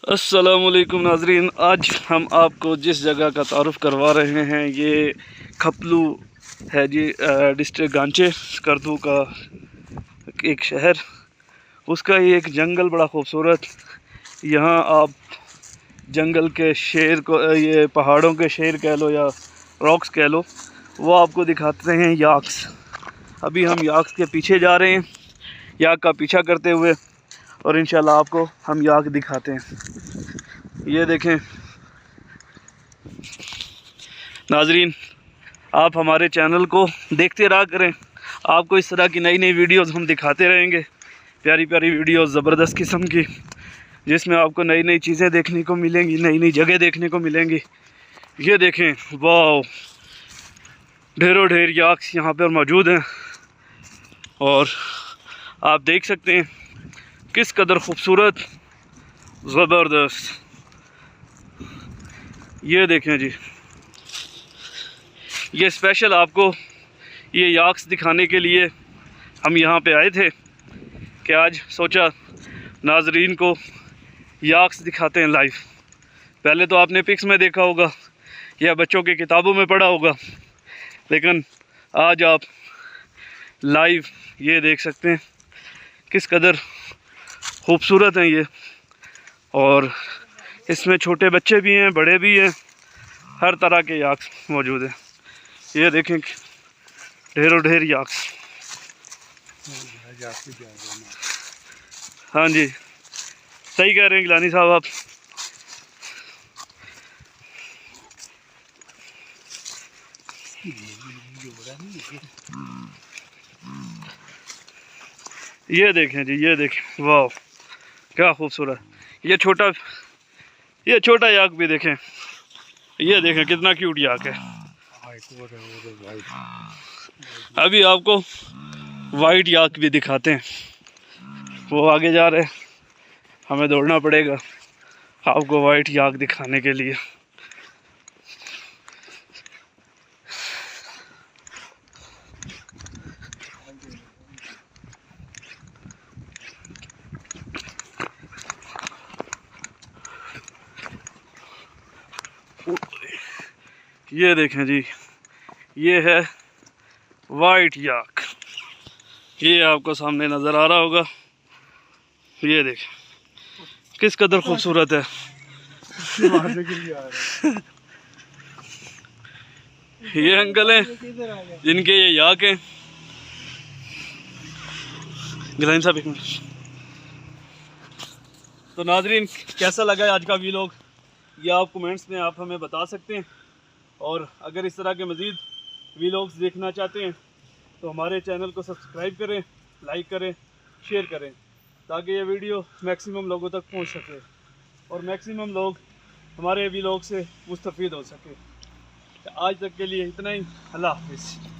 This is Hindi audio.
अस्सलामुअलैकुम नाजरीन, आज हम आपको जिस जगह का तारुफ़ करवा रहे हैं ये खपलू है जी। डिस्ट्रिक्ट गांचे स्कर्दू का एक शहर, उसका ये एक जंगल बड़ा खूबसूरत। यहाँ आप जंगल के शेर को, ये पहाड़ों के शेर कह लो या रॉक्स कह लो, वो आपको दिखाते हैं याक्स। अभी हम याक्स के पीछे जा रहे हैं, याक का पीछा करते हुए, और इंशाल्लाह आपको हम याक दिखाते हैं। ये देखें नाजरीन, आप हमारे चैनल को देखते रहा करें, आपको इस तरह की नई नई वीडियोस हम दिखाते रहेंगे। प्यारी प्यारी वीडियोस ज़बरदस्त किस्म की, जिसमें आपको नई नई चीज़ें देखने को मिलेंगी, नई नई जगह देखने को मिलेंगी। ये देखें, वाह, ढेरों ढेर याक्स यहाँ पर मौजूद हैं और आप देख सकते हैं किस कदर खूबसूरत, ज़बरदस्त। ये देखें जी, ये स्पेशल आपको ये याक्स दिखाने के लिए हम यहाँ पे आए थे कि आज सोचा नाजरीन को याक्स दिखाते हैं लाइव। पहले तो आपने पिक्स में देखा होगा या बच्चों की किताबों में पढ़ा होगा, लेकिन आज आप लाइव ये देख सकते हैं किस कदर खूबसूरत हैं ये। और इसमें छोटे बच्चे भी हैं, बड़े भी हैं, हर तरह के याक्स मौजूद हैं। ये देखें, ढेरों ढेर याक्स। हाँ जी, सही कह रहे हैं गिलानी साहब आप। ये देखें जी, ये देखें, वाह क्या खूबसूरत। ये छोटा याक भी देखें, ये देखें कितना क्यूट याक है। अभी आपको वाइट याक भी दिखाते हैं, वो आगे जा रहे हैं, हमें दौड़ना पड़ेगा आपको वाइट याक दिखाने के लिए। ये देखें जी, ये है वाइट याक, ये आपको सामने नज़र आ रहा होगा। ये देखें किस कदर खूबसूरत है। ये अंकल हैं जिनके ये याक हैं। गिलानी साहब एक मिनट। तो नाजरीन, कैसा लगा आज का व्लॉग, ये आप कमेंट्स में आप हमें बता सकते हैं। और अगर इस तरह के मज़ीद व्लॉग्स देखना चाहते हैं तो हमारे चैनल को सब्सक्राइब करें, लाइक करें, शेयर करें, ताकि ये वीडियो मैक्सिमम लोगों तक पहुंच सके और मैक्सिमम लोग हमारे व्लॉग से मुस्तफ़ीद हो सके। आज तक के लिए इतना ही। अल्लाह हाफ़िज़।